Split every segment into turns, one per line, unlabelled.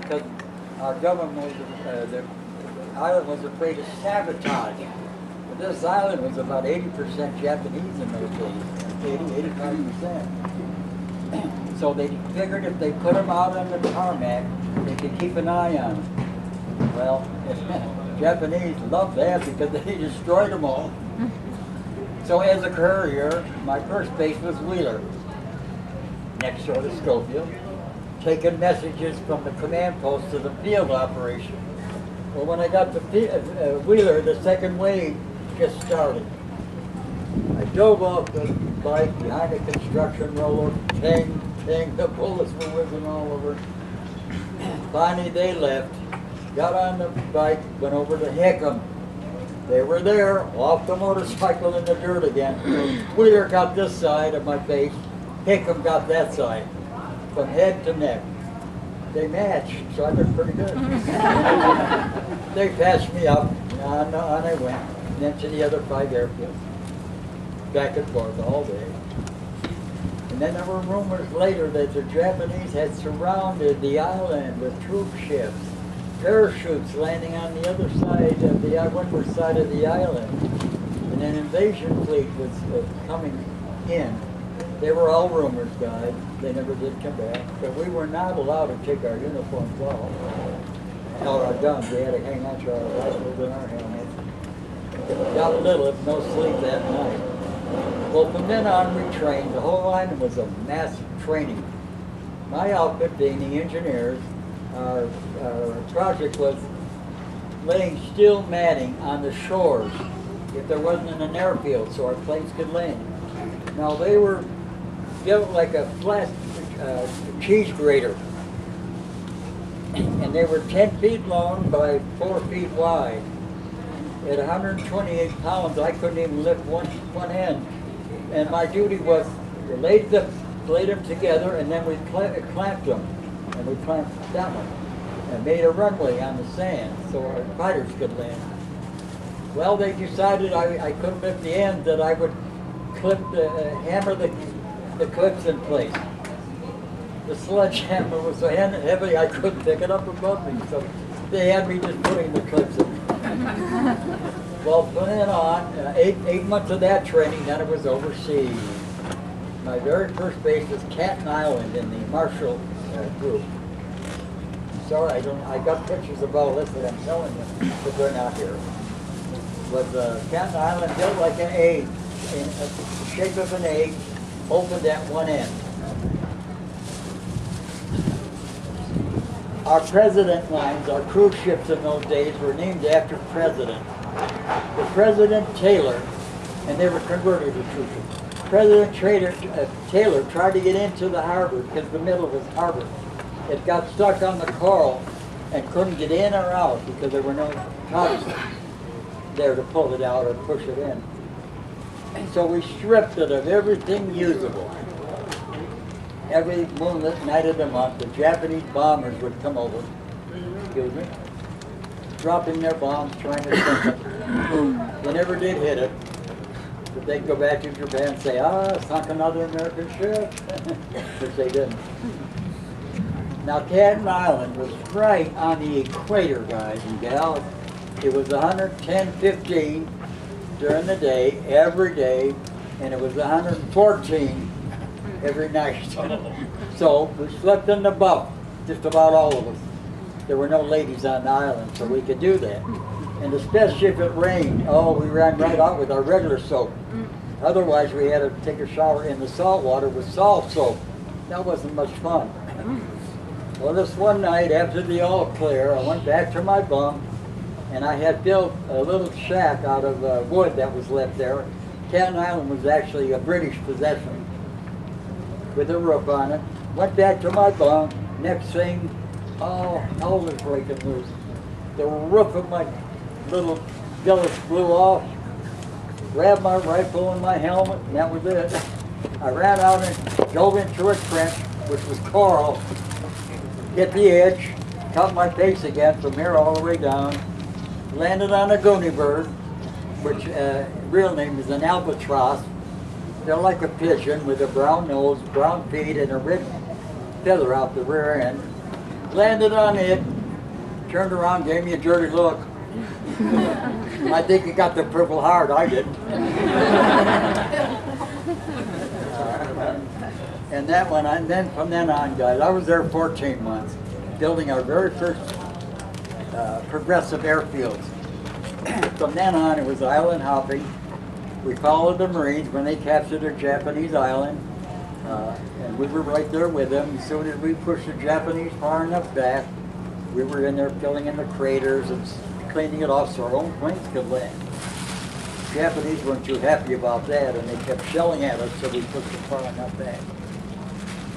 because our government was, the island was afraid of sabotage. But this island was about 80% Japanese in those days, 85%. So they figured if they put them out on the tarmac, they could keep an eye on them. Well, Japanese loved that because they destroyed them all. So as a courier, my first base was Wheeler, next door to Schofield, taking messages from the command post to the field operation. Well, when I got to Wheeler, the second wave just started. I dove off the bike behind a construction roller, ting, ting, the bullets were whizzing all over. Finally, they left, got on the bike, went over to Hickam. They were there, off the motorcycle in the dirt again. Wheeler got this side of my face, Hickam got that side, from head to neck. They matched, so I did pretty good. They patched me up, on I went, and then to the other 5 airfields, back and forth all day. And then there were rumors later that the Japanese had surrounded the island with troop ships, parachutes landing on the other side of the windward side of the island. And an invasion fleet was coming in. They were all rumors, guys. They never did come back. But we were not allowed to take our uniforms off. Or our guns. We had to hang on to our rifles and our helmets. It got a little, no sleep that night. Well, from then on, we trained. The whole line was a massive training. My outfit, being the engineers, our project was laying steel matting on the shores if there wasn't an airfield so our planes could land. Now, they were built like a flat cheese grater. And they were 10 feet long by 4 feet wide. At 128 pounds, I couldn't even lift one end. And my duty was to lay them together, and then we clamped them. And we clamped that one. And made a runway on the sand so our fighters could land. Well, they decided I couldn't lift the end, that I would hammer the clips in place. The sledgehammer was so heavy I couldn't pick it up above me, so they had me just putting the clips in. Well, from then on, 8 months of that training, then it was overseas. My very first base was Canton Island in the Marshall group. Sorry, I got pictures of all this that I'm telling you, but they're not here. Was Canton Island built like an egg, in the shape of an egg, opened at one end. Our president lines, our cruise ships in those days, were named after president. The President Taylor, and they were converted to cruise ships. President Taylor tried to get into the harbor because the middle was harbor. It got stuck on the coral and couldn't get in or out because there were no tugs there to pull it out or push it in. And so we stripped it of everything usable. Every moonlit night of the month, the Japanese bombers would come over, dropping their bombs, trying to sink it. They never did hit it. But they'd go back to Japan and say, sunk another American ship, which they didn't. Now, Canton Island was right on the equator, guys and gals. It was 110-15 during the day, every day, and it was 114 every night. So we slept in the bunk, just about all of us. There were no ladies on the island, so we could do that. And especially if it rained, we ran right out with our regular soap. Otherwise, we had to take a shower in the salt water with salt soap. That wasn't much fun. Well, this one night after the all clear, I went back to my bunk, and I had built a little shack out of wood that was left there. Canton Island was actually a British possession with a roof on it. Went back to my bunk. Next thing, hell was breaking loose. The roof of my little village blew off. Grabbed my rifle and my helmet, and that was it. I ran out and dove into a trench, which was coral. Hit the edge, cut my face again from here all the way down. Landed on a goonie bird, which real name is an albatross. They're like a pigeon with a brown nose, brown feet, and a red feather out the rear end. landed on it, turned around, gave me a dirty look. I think he got the Purple Heart, I didn't. And that one, and then from then on, guys, I was there 14 months, building our very first progressive airfields. From then on, it was island hopping. We followed the Marines when they captured a Japanese island, and we were right there with them. As soon as we pushed the Japanese far enough back, we were in there filling in the craters and cleaning it off so our own planes could land. The Japanese weren't too happy about that, and they kept shelling at us, so we pushed them far enough back.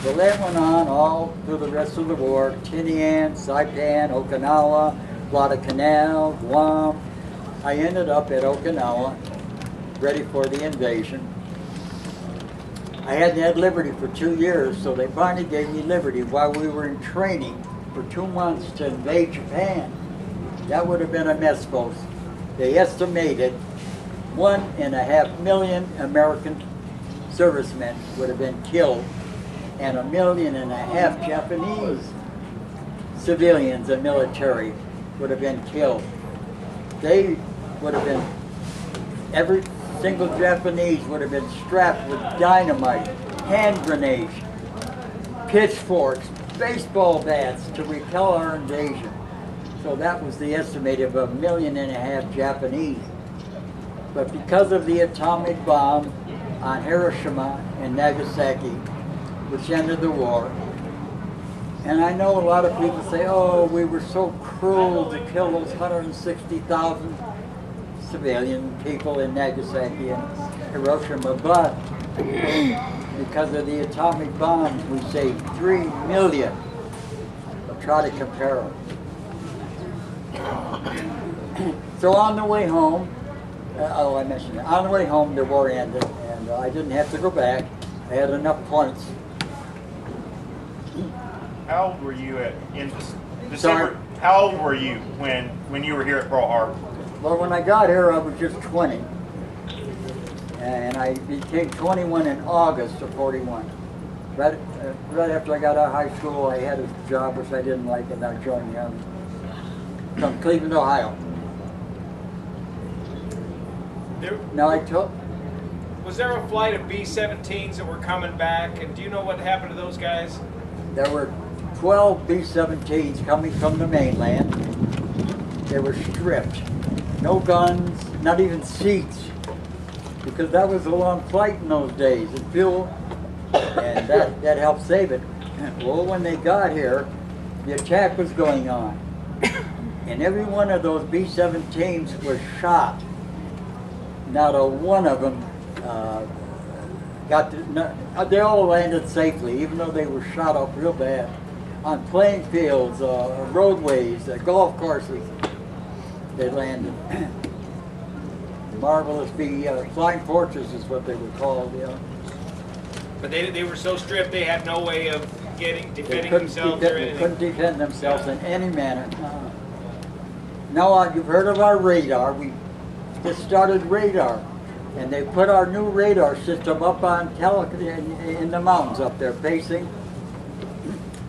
So that went on all through the rest of the war. Tinian, Saipan, Okinawa, Guadalcanal, Guam. I ended up at Okinawa, ready for the invasion. I hadn't had liberty for 2 years, so they finally gave me liberty while we were in training for 2 months to invade Japan. That would have been a mess, folks. They estimated 1.5 million American servicemen would have been killed, and 1.5 million Japanese civilians and military would have been killed. They would have been, every single Japanese would have been strapped with dynamite, hand grenades, pitchforks, baseball bats to repel our invasion. So that was the estimate of 1.5 million Japanese. But because of the atomic bomb on Hiroshima and Nagasaki, which ended the war, and I know a lot of people say, oh, we were so cruel to kill those 160,000 civilian people in Nagasaki and Hiroshima, but because of the atomic bombs, we saved 3 million. But try to compare them. So on the way home, I mentioned it. On the way home, the war ended, and I didn't have to go back. I had enough points.
How old were you in December?
Sorry?
How old were you when you were here at Pearl Harbor?
Well, when I got here, I was just 20. And I became 21 in August of 41. Right after I got out of high school, I had a job which I didn't like, and I joined the Army. From Cleveland, Ohio. Now I took.
Was there a flight of B-17s that were coming back, and do you know what happened to those guys?
There were 12 B-17s coming from the mainland. They were stripped. No guns, not even seats, because that was a long flight in those days, and fuel, and that helped save it. Well, when they got here, the attack was going on, and every one of those B-17s was shot. Not a one of them they all landed safely, even though they were shot up real bad on playing fields, roadways, golf courses. They landed. Marvelous flying fortress is what they were called. Yeah.
But they were so stripped they had no way of defending themselves or anything.
They couldn't defend themselves in any manner. Now you've heard of our radar. We just started radar, and they put our new radar system up on in the mountains up there facing.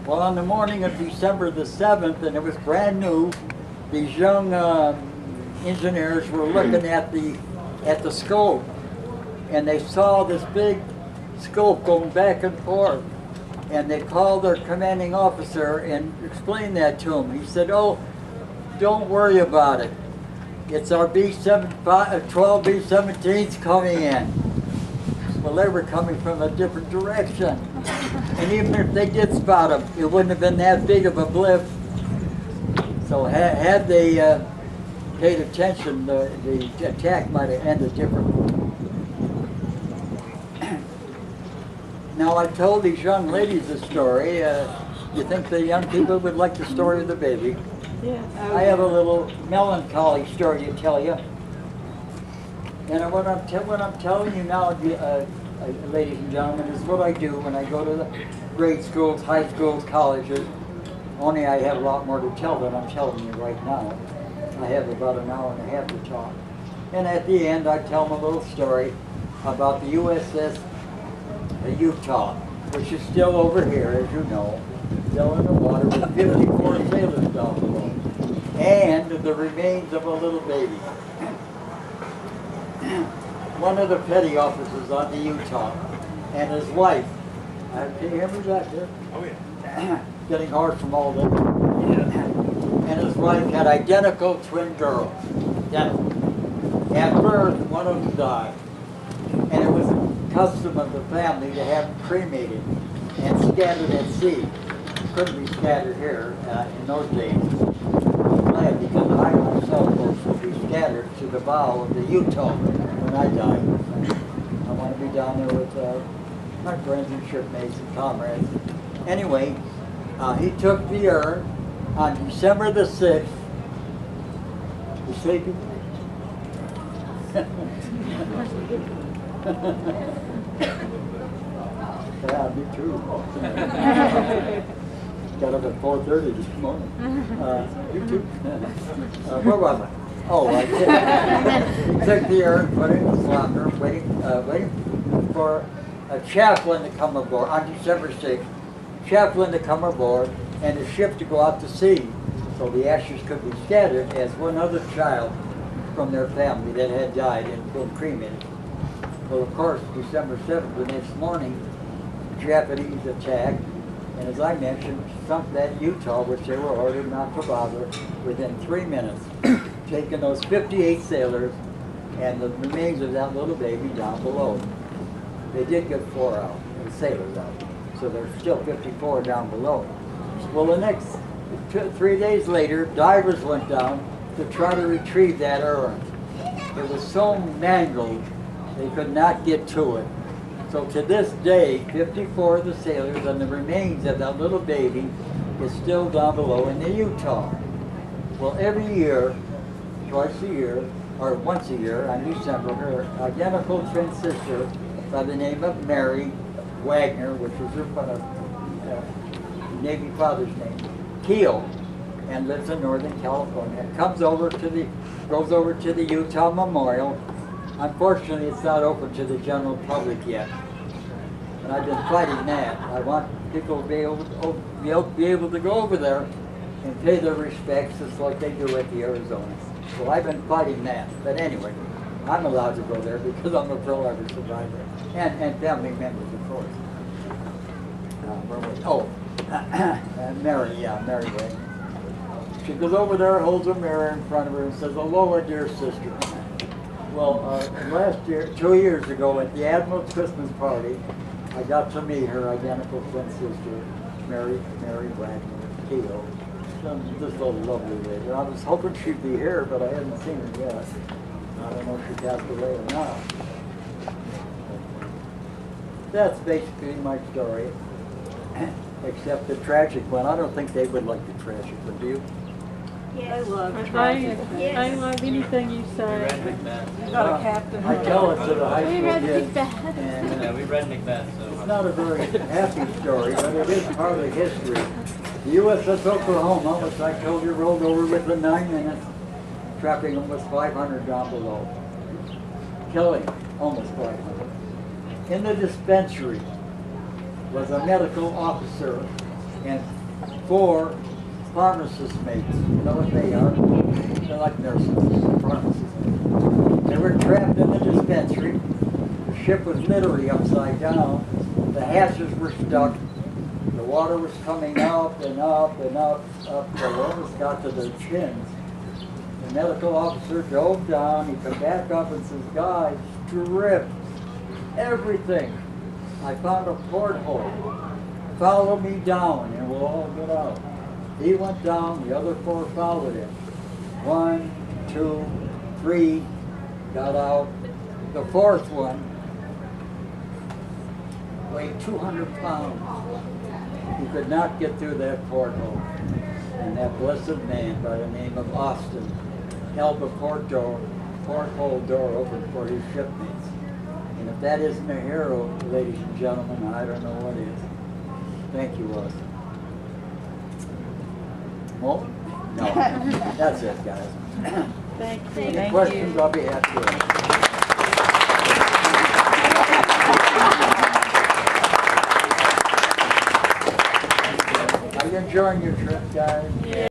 Well, on the morning of December the 7th, and it was brand new, these young engineers were looking at the scope, and they saw this big scope going back and forth, and they called their commanding officer and explained that to him. He said, "Oh, don't worry about it. It's our 12 B-17s coming in." Well, they were coming from a different direction, and even if they did spot them, it wouldn't have been that big of a blip. So had they paid attention, the attack might have ended differently. Now, I told these young ladies this story. You think the young people would like the story of the baby?
Yeah.
I have a little melancholy story to tell you. And what I'm telling you now, ladies and gentlemen, is what I do when I go to the grade schools, high schools, colleges. Only I have a lot more to tell than I'm telling you right now. I have about an hour and a half to talk. And at the end, I tell them a little story about the USS Utah, which is still over here, as you know, still in the water with 54 sailors down below, and the remains of a little baby. One of the petty officers on the Utah and his wife, can you hear me back there?
Oh yeah.
Getting hard from all this. And his wife had identical twin girls. At birth, one of them died. And it was a custom of the family to have them cremated and scattered at sea. Couldn't be scattered here in those days. I'm glad, because I myself would be scattered to the bow of the Utah when I died. I want to be down there with my friends and shipmates and comrades. Anyway, he took the urn on December the 6th. You sleeping? Yeah, me too. Got up at 4:30 this morning. You too. Where was I? Oh, I did. He took the urn, put it in the slumber, waiting for a chaplain to come aboard on December 6th. Chaplain to come aboard and the ship to go out to sea, so the ashes could be scattered as one other child from their family that had died and been cremated. Well, of course, December 7th, the next morning, the Japanese attacked, and as I mentioned, sunk that Utah, which they were ordered not to bother, within 3 minutes, taking those 58 sailors and the remains of that little baby down below. They did get 4 out, the sailors out, so there's still 54 down below. Well, the next 3 days later, divers went down to try to retrieve that urn. It was so mangled, they could not get to it. So to this day, 54 of the sailors and the remains of that little baby is still down below in the Utah. Well, every year, twice a year, or once a year, on December, her identical twin sister by the name of Mary Wagner, which was her Navy father's name, Keel, and lives in Northern California, goes over to the Utah Memorial. Unfortunately, it's not open to the general public yet. And I've been fighting that. I want people to be able to go over there and pay their respects just like they do at the Arizona. So I've been fighting that. But anyway, I'm allowed to go there because I'm a Pearl Harbor survivor. And family members, of course. Mary Wagner. She goes over there, holds a mirror in front of her and says, "Aloha, dear sister." Well, last year, 2 years ago, at the Admiral's Christmas party, I got to meet her identical twin sister, Mary Wagner, Keel. Just a lovely lady. I was hoping she'd be here, but I haven't seen her yet. I don't know if she passed away or not. That's basically my story, except the tragic one. I don't think they would like the tragic one, do you?
Yes.
I love anything you
We
say.
read Macbeth.
You got a captain.
I tell it to the high
We
school
read
kids.
Macbeth.
And
Yeah, we read Macbeth, so.
it's not a very happy story, but it is part of history. The USS Oklahoma, which I told you rolled over within 9 minutes, trapping almost 500 down below, killing almost 500. In the dispensary was a medical officer and 4 pharmacist mates. You know what they are? They're like nurses, pharmacist mates. They were trapped in the dispensary. The ship was literally upside down. The hatches were stuck. The water was coming up and up and up, till it almost got to their chins. The medical officer dove down. He come back up and says, "Guys, strip everything. I found a porthole. Follow me down and we'll all get out." He went down, the other 4 followed him. 1, 2, 3, got out. The 4th one weighed 200 pounds. He could not get through that porthole. And that blessed man by the name of Austin held the porthole door open for his shipmates. And if that isn't a hero, ladies and gentlemen, I don't know what is. Thank you, Austin. Well, no, that's it, guys.
Thank you.
Any questions, I'll be happy to answer. enjoying your trip, guys?